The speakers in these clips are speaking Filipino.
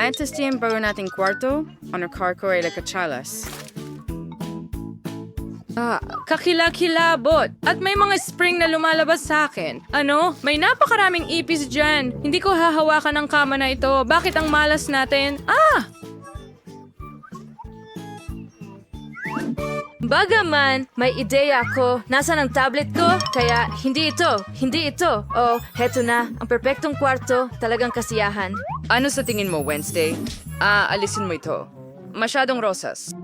Antes din bago nating kwarto, car ko ay lakachalas. Kakilakilabot. At may mga spring na lumalabas sa akin. Ano? May napakaraming ipis dyan. Hindi ko hahawakan ang kama na ito. Bakit ang malas natin? Bagaman, may ideya ako. Nasaan ang tablet ko? Kaya, hindi ito. Oh, heto na. Ang perpektong kwarto. Talagang kasiyahan. Ano sa tingin mo, Wednesday? Alisin mo ito. Masyadong rosas.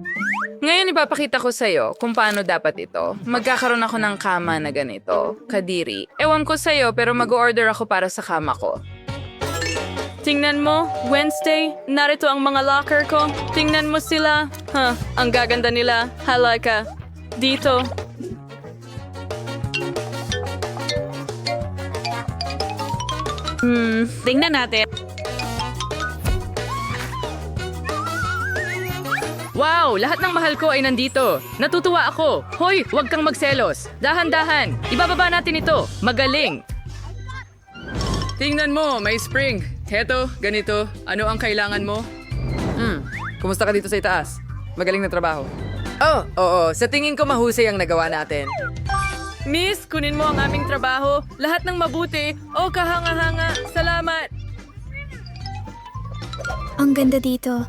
Ngayon ipapakita ko sa'yo kung paano dapat ito. Magkakaroon ako ng kama na ganito. Kadiri. Ewan ko sa'yo pero mag-order ako para sa kama ko. Tingnan mo, Wednesday, narito ang mga locker ko. Tingnan mo sila. Ang gaganda nila. Halika. Dito. Tingnan natin. Wow! Lahat ng mahal ko ay nandito. Natutuwa ako. Hoy, huwag kang magselos. Dahan-dahan. Ibababa natin ito. Magaling. Tingnan mo, may spring. Heto, ganito. Ano ang kailangan mo? Kumusta ka dito sa itaas? Magaling na trabaho. Oo. Sa tingin ko mahusay ang nagawa natin. Miss, kunin mo ang aming trabaho. Lahat ng mabuti. O kahanga-hanga. Salamat. Ang ganda dito.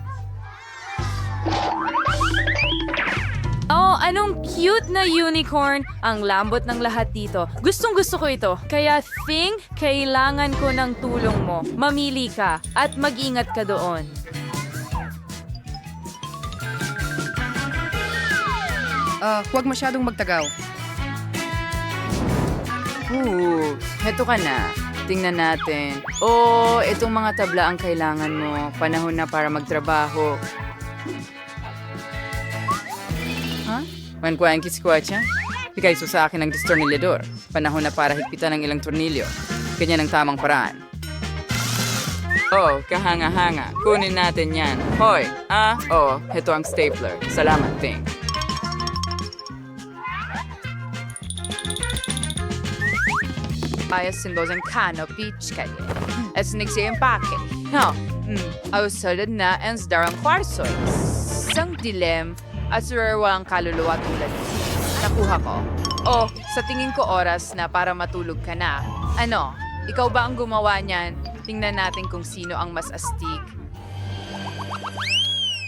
Oh, anong cute na unicorn. Ang lambot ng lahat dito. Gustong-gusto ko ito. Kaya kailangan ko ng tulong mo. Mamili ka at mag-ingat ka doon. Huwag masyadong magtagaw. Heto ka na. Tingnan natin. Itong mga tabla ang kailangan mo. Panahon na para magtrabaho. Mankuhaan kiskwacha? Bigay sa akin ng distornilyador. Panahon na para higpitan ng ilang tornilyo. Ganyan ang tamang paraan. Kahanga-hanga. Kunin natin yan. Hoy! Heto ang stapler. Salamat, Ting. Ayos sindosan kano peach kaye. At nagsiempake. Ausolid na ens darang kwarsoy. Sang dilem at surarwa ang kaluluwa tulad. Nakuha ko. Sa tingin ko oras na para matulog ka na. Ano? Ikaw ba ang gumawa niyan? Tingnan natin kung sino ang mas astig.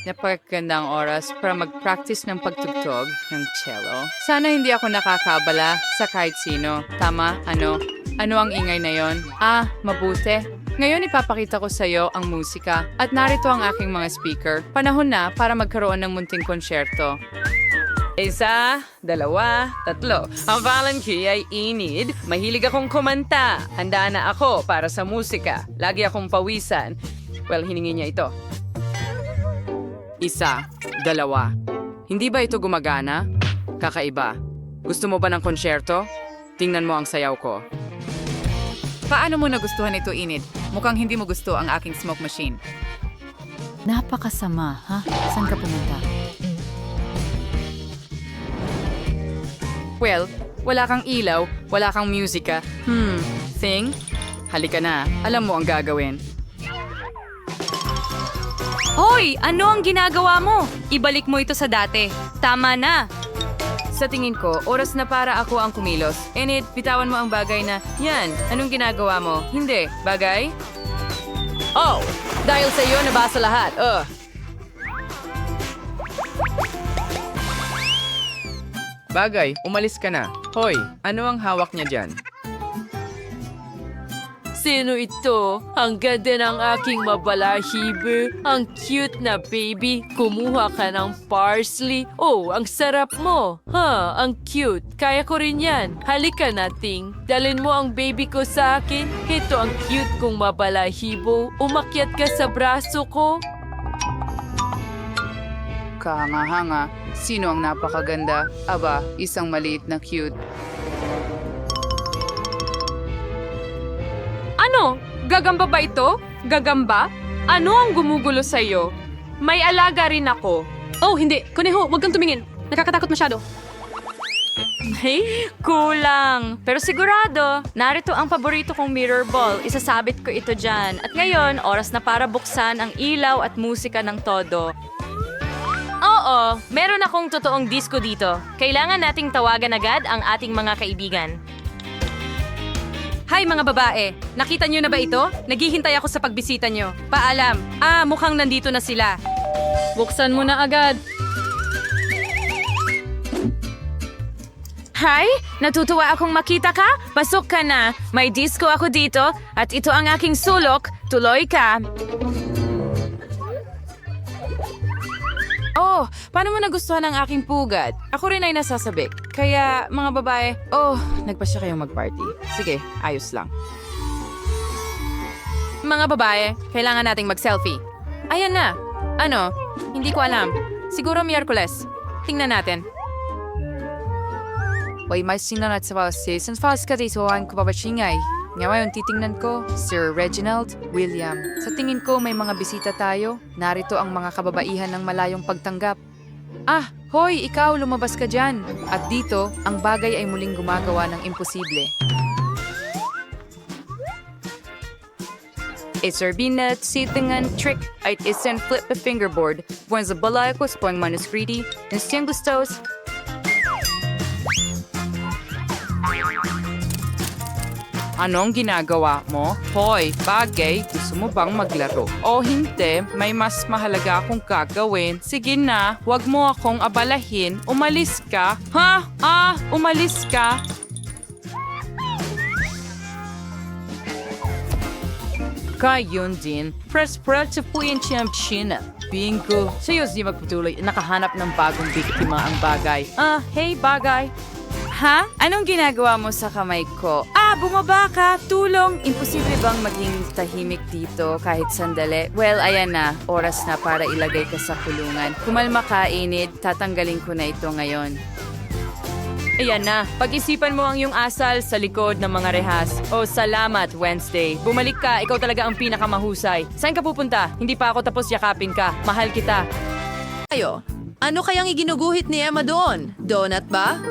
Napakagandang oras para mag-practice ng pagtugtog ng cello. Sana hindi ako nakakabala sa kahit sino. Tama? Ano? Ano ang ingay na yon? Mabuti. Ngayon ipapakita ko sa iyo ang musika at narito ang aking mga speaker. Panahon na para magkaroon ng munting konsyerto. 1, 2, 3. Ang Valentine ay inid. Mahilig akong kumanta. Handa na ako para sa musika. Lagi akong pawisan. Well, hiningi niya ito. 1, 2. Hindi ba ito gumagana? Kakaiba. Gusto mo ba ng konsyerto? Tingnan mo ang sayaw ko. Paano mo nagustuhan ito, Inid? Mukhang hindi mo gusto ang aking smoke machine. Napakasama, ha? Saan ka pumunta? Well, wala kang ilaw, wala kang musika. Thing? Halika na. Alam mo ang gagawin. Hoy! Ano ang ginagawa mo? Ibalik mo ito sa dati. Tama na! Sa tingin ko, oras na para ako ang kumilos. Enid, bitawan mo ang bagay na, yan, anong ginagawa mo? Hindi, bagay? Dahil sa iyo nabasa lahat. Bagay, umalis ka na. Hoy, ano ang hawak niya dyan? Sino ito? Ang ganda ng aking mabalahibo. Ang cute na baby. Kumuha ka ng parsley. Ang sarap mo. Ang cute. Kaya ko rin yan. Halika na, Ting. Dalhin mo ang baby ko sa akin. Ito ang cute kong mabalahibo. Umakyat ka sa braso ko. Kahanga-hanga. Sino ang napakaganda? Aba, isang maliit na cute. Ano? Gagamba ba ito? Gagamba? Ano ang gumugulo sa'yo? May alaga rin ako. Hindi. Kuneho, huwag kang tumingin. Nakakatakot masyado. Hey, kulang. Pero sigurado, narito ang paborito kong mirror ball. Isasabit ko ito dyan. At ngayon, oras na para buksan ang ilaw at musika ng todo. Oo, meron akong totoong disco dito. Kailangan nating tawagan agad ang ating mga kaibigan. Hi mga babae, nakita niyo na ba ito? Naghihintay ako sa pagbisita niyo. Paalam. Mukhang nandito na sila. Buksan mo na agad. Hi, natutuwa akong makita ka. Pasok ka na. May disco ako dito at ito ang aking sulok. Tuloy ka. Oh, paano mo nagustuhan ang aking pugad? Ako rin ay nasasabik. Kaya, mga babae, nagpasya kayong mag-party. Sige, ayos lang. Mga babae, kailangan nating mag-selfie. Ayan na. Ano? Hindi ko alam. Siguro Miyerkules. Tingnan natin. Why may sinanat sa since fast ka dito ang kababachingay. Ngayon titingnan ko, Sir Reginald, William. Sa tingin ko may mga bisita tayo. Narito ang mga kababaihan ng malayong pagtanggap. Hoy, ikaw, lumabas ka dyan. At dito, ang bagay ay muling gumagawa ng imposible. Isarbina sitingan trick ay isen flip a fingerboard. Buwan sa balay ko sa manuskriti. Insting gustos. Anong ginagawa mo? Hoy, bagay, gusto mo bang maglaro? O hindi, may mas mahalaga akong gagawin. Sige na, wag mo akong abalahin. Umalis ka. Umalis ka. Kayon din, press sa puyin siyang China. Bingo. Sayos di magpatuloy, nakahanap ng bagong biktima ang bagay. Hey bagay. Anong ginagawa mo sa kamay ko? Bumaba ka! Tulong! Imposible bang maging tahimik dito kahit sandali? Well, ayan na. Oras na para ilagay ka sa kulungan. Kumalma ka, Enid. Tatanggalin ko na ito ngayon. Ayan na. Pag-isipan mo ang iyong asal sa likod ng mga rehas. Salamat, Wednesday. Bumalik ka. Ikaw talaga ang pinakamahusay. Saan ka pupunta? Hindi pa ako tapos yakapin ka. Mahal kita. Ano kayang iginuguhit ni Emma doon? Donut ba?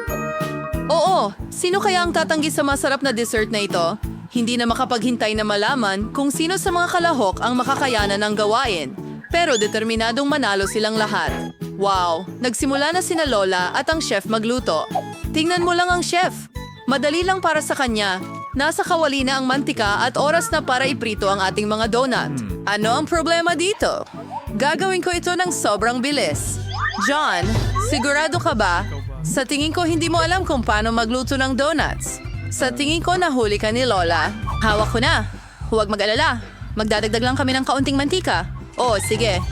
Oo, sino kaya ang tatanggi sa masarap na dessert na ito? Hindi na makapaghintay na malaman kung sino sa mga kalahok ang makakayanan ng gawain. Pero determinadong manalo silang lahat. Wow, nagsimula na sina Lola at ang chef magluto. Tingnan mo lang ang chef. Madali lang para sa kanya. Nasa kawali na ang mantika at oras na para iprito ang ating mga donut. Ano ang problema dito? Gagawin ko ito ng sobrang bilis. John, sigurado ka ba? Sa tingin ko hindi mo alam kung paano magluto ng donuts. Sa tingin ko nahuli ka ni Lola. Hawak ko na. Huwag mag-alala. Magdadagdag lang kami ng kaunting mantika. Sige.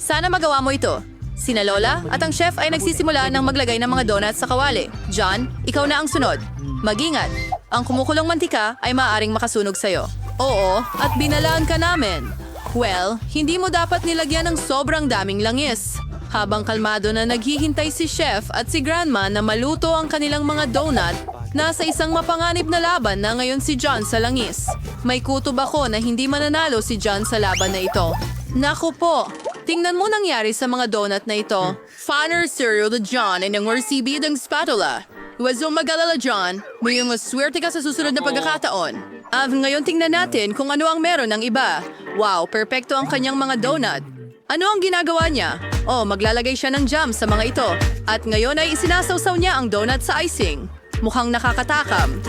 Sana magawa mo ito. Sina Lola at ang chef ay nagsisimula ng maglagay ng mga donuts sa kawali. John, ikaw na ang sunod. Mag-ingat. Ang kumukulong mantika ay maaaring makasunog sa'yo. Oo, at binalaan ka namin. Well, hindi mo dapat nilagyan ng sobrang daming langis. Habang kalmado na naghihintay si Chef at si Grandma na maluto ang kanilang mga donut, nasa isang mapanganib na laban na ngayon si John sa langis. May kutob ako na hindi mananalo si John sa laban na ito. Naku po, tingnan mo nangyari sa mga donut na ito. Fanner cereal to John and ang RCB ng spatula. Huwag mag-alala, John. May maswerte ka sa susunod na pagkakataon. Ngayon tingnan natin kung ano ang meron ng iba. Wow, perpekto ang kanyang mga donut. Ano ang ginagawa niya? Maglalagay siya ng jam sa mga ito. At ngayon ay isinasawsaw niya ang donut sa icing. Mukhang nakakatakam.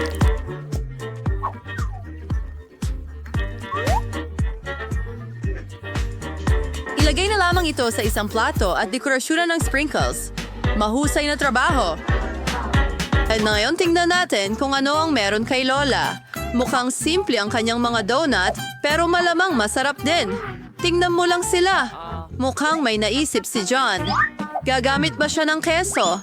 Ilagay na lamang ito sa isang plato at dekorasyonan ng sprinkles. Mahusay na trabaho. At ngayon tingnan natin kung ano ang meron kay Lola. Mukhang simple ang kanyang mga donut, pero malamang masarap din. Tingnan mo lang sila. Mukhang may naisip si John. Gagamit ba siya ng keso?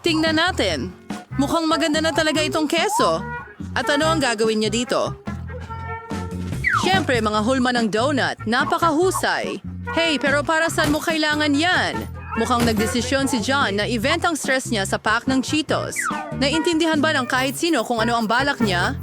Tingnan natin. Mukhang maganda na talaga itong keso. At ano ang gagawin niya dito? Siyempre, mga hulma ng donut. Napakahusay. Hey, pero para saan mo kailangan yan? Mukhang nagdesisyon si John na event ang stress niya sa pack ng Cheetos. Naintindihan ba ng kahit sino kung ano ang balak niya?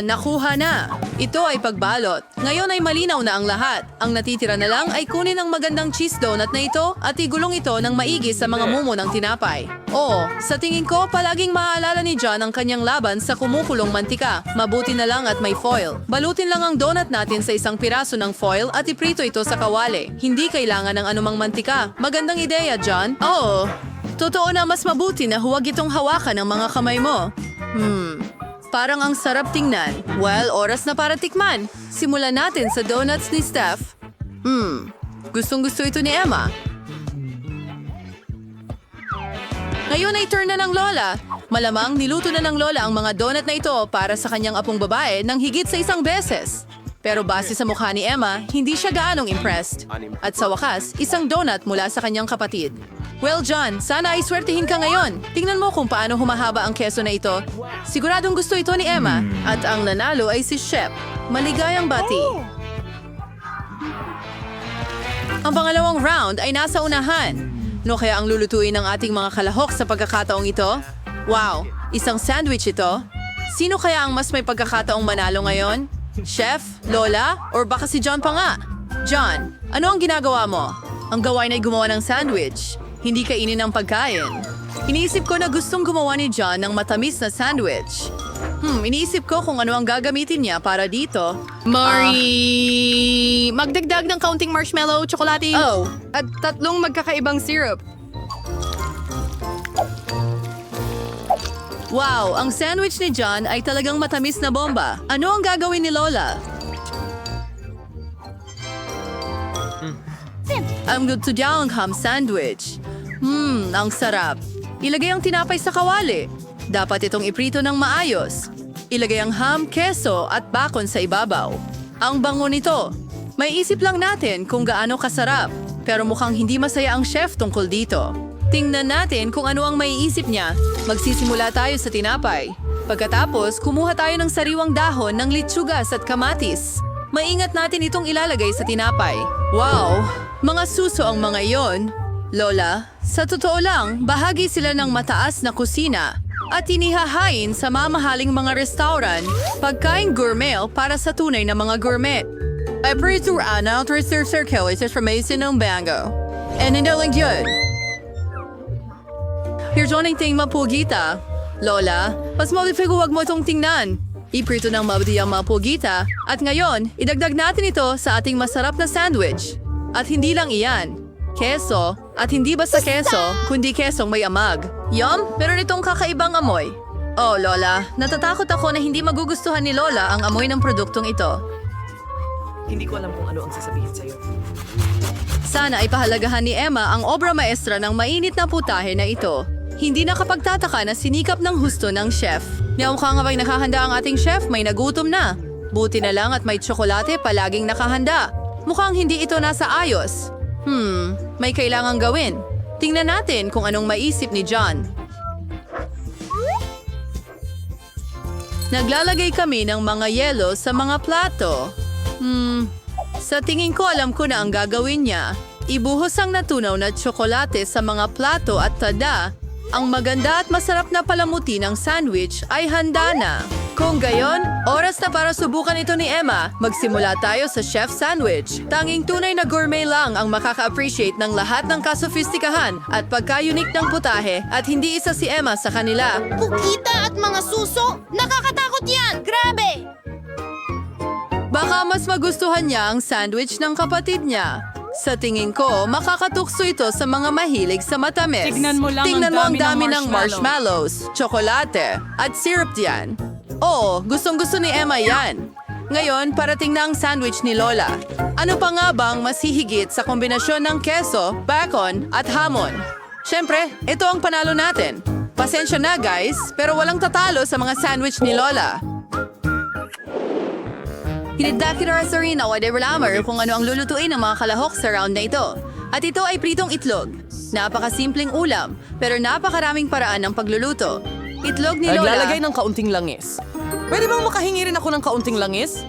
Nakuha na. Ito ay pagbalot. Ngayon ay malinaw na ang lahat. Ang natitira na lang ay kunin ang magandang cheese donut na ito at igulong ito ng maigi sa mga mumo ng tinapay. Oo, sa tingin ko, palaging maaalala ni John ang kanyang laban sa kumukulong mantika. Mabuti na lang at may foil. Balutin lang ang donut natin sa isang piraso ng foil at iprito ito sa kawali. Hindi kailangan ng anumang mantika. Magandang ideya, John. Oo. Totoo na mas mabuti na huwag itong hawakan ng mga kamay mo. Parang ang sarap tingnan. Well, oras na para tikman. Simulan natin sa donuts ni Steph. Gustong-gusto ito ni Emma. Ngayon ay turn na ng Lola. Malamang niluto na ng Lola ang mga donut na ito para sa kanyang apong babae ng higit sa isang beses. Pero base sa mukha ni Emma, hindi siya gaanong impressed. At sa wakas, isang donut mula sa kanyang kapatid. Well, John, sana ay swertihin ka ngayon. Tingnan mo kung paano humahaba ang keso na ito. Siguradong gusto ito ni Emma. At ang nanalo ay si Shep. Maligayang bati. Ang pangalawang round ay nasa unahan. No kaya ang lulutuin ng ating mga kalahok sa pagkakataong ito? Wow, isang sandwich ito? Sino kaya ang mas may pagkakataong manalo ngayon? Chef? Lola? Or baka si John pa nga? John, ano ang ginagawa mo? Ang gawain ay gumawa ng sandwich. Hindi kainin ang pagkain. Iniisip ko na gustong gumawa ni John ng matamis na sandwich. Iniisip ko kung ano ang gagamitin niya para dito. Magdagdag ng kaunting marshmallow, tsokolate. Oh, At 3 magkakaibang syrup. wow! Ang sandwich ni John ay talagang matamis na bomba. Ano ang gagawin ni Lola? Ang lutudyang ham sandwich. Ang sarap. Ilagay ang tinapay sa kawali. Dapat itong iprito ng maayos. Ilagay ang ham, keso at bacon sa ibabaw. Ang bango nito. May isip lang natin kung gaano kasarap. Pero mukhang hindi masaya ang chef tungkol dito. Tingnan natin kung ano ang maiisip niya. Magsisimula tayo sa tinapay. Pagkatapos, kumuha tayo ng sariwang dahon ng litsugas at kamatis. Maingat natin itong ilalagay sa tinapay. Wow! Mga suso ang mga iyon. Lola, sa totoo lang, bahagi sila ng mataas na kusina at inihahain sa mamahaling mga restaurant, pagkain gourmet para sa tunay na mga gourmet. Ay prito ana trisir circle is information ng bango. And hindi lang yun. Here's one thing mapugita. Lola, mas malifigo huwag mo itong tingnan. Iprito ng mabuti ang mapugita at ngayon, idagdag natin ito sa ating masarap na sandwich. At hindi lang iyan. Keso, at hindi basta keso, kundi kesong may amag. Yum, meron itong kakaibang amoy. Oh, Lola, natatakot ako na hindi magugustuhan ni Lola ang amoy ng produktong ito. Hindi ko alam kung ano ang sasabihin sa'yo. Sana ay pahalagahan ni Emma ang obra maestra ng mainit na putahe na ito. Hindi nakapagtataka na sinikap ng husto ng chef. Mukha nga bang nakahanda ang ating chef, may nagutom na. Buti na lang at may tsokolate palaging nakahanda. Mukhang hindi ito nasa ayos. May kailangang gawin. Tingnan natin kung anong maisip ni John. Naglalagay kami ng mga yelo sa mga plato. Sa tingin ko alam ko na ang gagawin niya. Ibuhos ang natunaw na tsokolate sa mga plato at tada. Ang maganda at masarap na palamuti ng sandwich ay handa na. Kung gayon, oras na para subukan ito ni Emma. Magsimula tayo sa chef sandwich. Tanging tunay na gourmet lang ang makaka-appreciate ng lahat ng kasofistikahan at pagka-unique ng putahe at hindi isa si Emma sa kanila. Pukita at mga suso? Nakakatakot yan! Grabe! Baka mas magustuhan niya ang sandwich ng kapatid niya. Sa tingin ko, makakatukso ito sa mga mahilig sa matamis. Tignan mo lang ang ang dami dami ng ng marshmallows, tsokolate, at syrup diyan. Oo, gustong-gusto ni Emma yan. Ngayon, parating na ang sandwich ni Lola. Ano pa nga bang masihigit sa kombinasyon ng keso, bacon, at hamon? Siyempre, ito ang panalo natin. Pasensya na guys, pero walang tatalo sa mga sandwich ni Lola. Hinidakira sa rin na wade relamer kung ano ang lulutuin ng mga kalahok sa round na ito. At ito ay pritong itlog. Napakasimpleng ulam, pero napakaraming paraan ng pagluluto. Itlog ni Lola. Naglalagay ng kaunting langis. Pwede bang makahingi rin ako ng kaunting langis?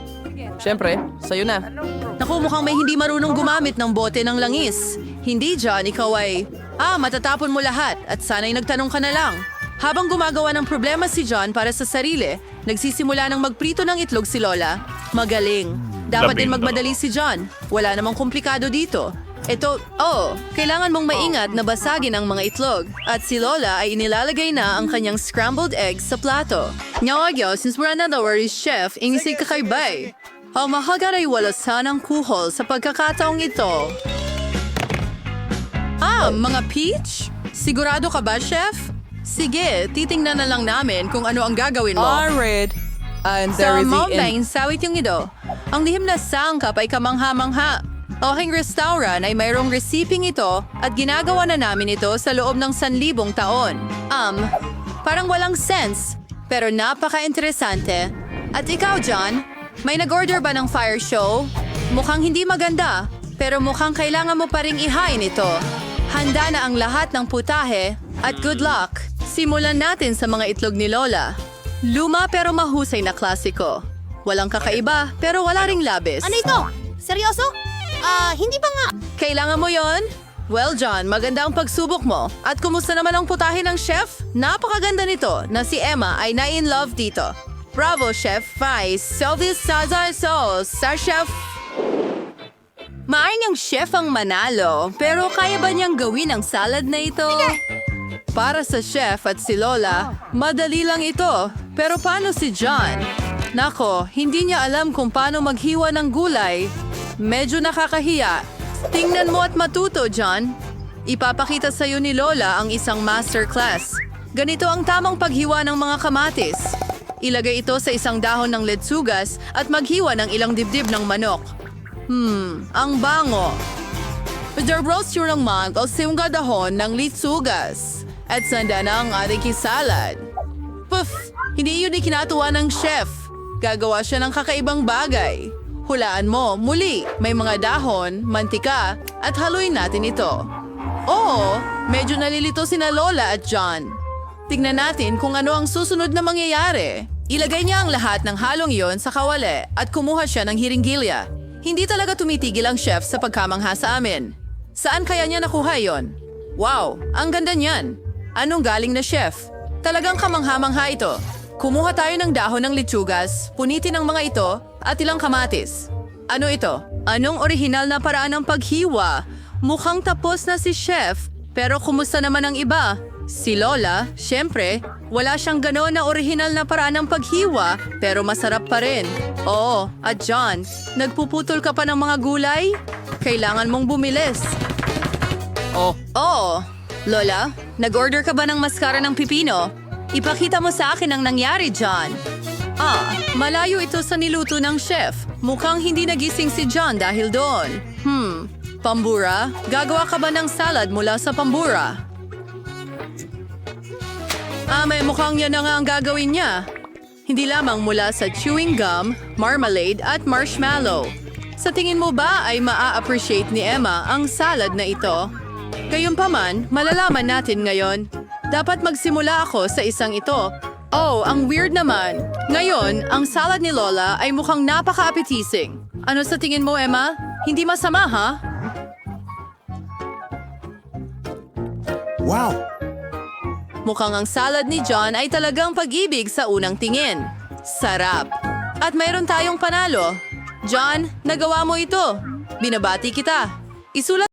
Siyempre, sa'yo na. Naku, mukhang may hindi marunong gumamit ng bote ng langis. Hindi, John, ikaw ay... matatapon mo lahat at sana'y nagtanong ka na lang. Habang gumagawa ng problema si John para sa sarili, nagsisimula ng magprito ng itlog si Lola. Magaling. Dapat din magmadali si John. Wala namang komplikado dito. Kailangan mong maingat na basagin ang mga itlog. At si Lola ay inilalagay na ang kanyang scrambled eggs sa plato. Ngawagyo, since we're another chef, ingisig ka kay Bay. Ang mahagar ay wala sanang kuhol sa pagkakataong ito. Mga peach? Sigurado ka ba, chef? Sige, titingnan na lang namin kung ano ang gagawin mo. Alright. And Sa there is the mountain, sawit yung ito. Ang lihim na sangkap ay kamangha-mangha. Aking restaurant ay mayroong resiping ito at ginagawa na namin ito sa loob ng 1,000 taon. Parang walang sense, pero napaka-interesante. At ikaw, John, may nag-order ba ng fire show? Mukhang hindi maganda, pero mukhang kailangan mo pa ring ihain ito. Handa na ang lahat ng putahe at good luck. Simulan natin sa mga itlog ni Lola. Luma pero mahusay na klasiko. Walang kakaiba pero wala ring labis. Ano ito? Seryoso? Hindi ba nga? Kailangan mo yon? Well, John, maganda ang pagsubok mo. At kumusta naman ang putahe ng chef? Napakaganda nito na si Emma ay na-in-love dito. Bravo, Chef Vice. Service sa chef. Maaring ang chef ang manalo, pero kaya ba niyang gawin ang salad na ito? Para sa chef at si Lola, madali lang ito. Pero paano si John? Nako, hindi niya alam kung paano maghiwa ng gulay. Medyo nakakahiya. Tingnan mo at matuto, John. Ipapakita sa iyo ni Lola ang isang masterclass. Ganito ang tamang paghiwa ng mga kamatis. Ilagay ito sa isang dahon ng letsugas at maghiwa ng ilang dibdib ng manok. Ang bango. Roast yun ng manok o siyong dahon ng letsugas. At sanda na ang ating salad. Puff! Hindi yun ikinatuwa ng chef. Gagawa siya ng kakaibang bagay. Hulaan mo, muli, may mga dahon, mantika, at haluin natin ito. Oo, medyo nalilito sina Lola at John. Tignan natin kung ano ang susunod na mangyayari. Ilagay niya ang lahat ng halong iyon sa kawali at kumuha siya ng hiringgilya. Hindi talaga tumitigil ang chef sa pagkamangha sa amin. Saan kaya niya nakuha yon? Wow, ang ganda niyan. Anong galing na chef? Talagang kamangha-mangha ito. Kumuha tayo ng dahon ng litsugas, punitin ang mga ito, at ilang kamatis. Ano ito? Anong orihinal na paraan ng paghiwa? Mukhang tapos na si chef, pero kumusta naman ang iba? Si Lola, syempre, wala siyang gano'n na orihinal na paraan ng paghiwa, pero masarap pa rin. Oo, at John, nagpuputol ka pa ng mga gulay? Kailangan mong bumilis. Oo. Lola, nag-order ka ba ng maskara ng pipino? Ipakita mo sa akin ang nangyari, John. Malayo ito sa niluto ng chef. Mukhang hindi nagising si John dahil doon. Pambura? Gagawa ka ba ng salad mula sa pambura? May mukhang yan na nga ang gagawin niya. Hindi lamang mula sa chewing gum, marmalade at marshmallow. Sa tingin mo ba ay maa-appreciate ni Emma ang salad na ito? Gayunpaman, malalaman natin ngayon. Dapat magsimula ako sa isang ito. Oh, ang weird naman. Ngayon, ang salad ni Lola ay mukhang napaka-appetizing. Ano sa tingin mo, Emma? Hindi masama, ha? Wow! Mukhang ang salad ni John ay talagang pag-ibig sa unang tingin. Sarap. At mayroon tayong panalo. John, nagawa mo ito. Binabati kita. Isulat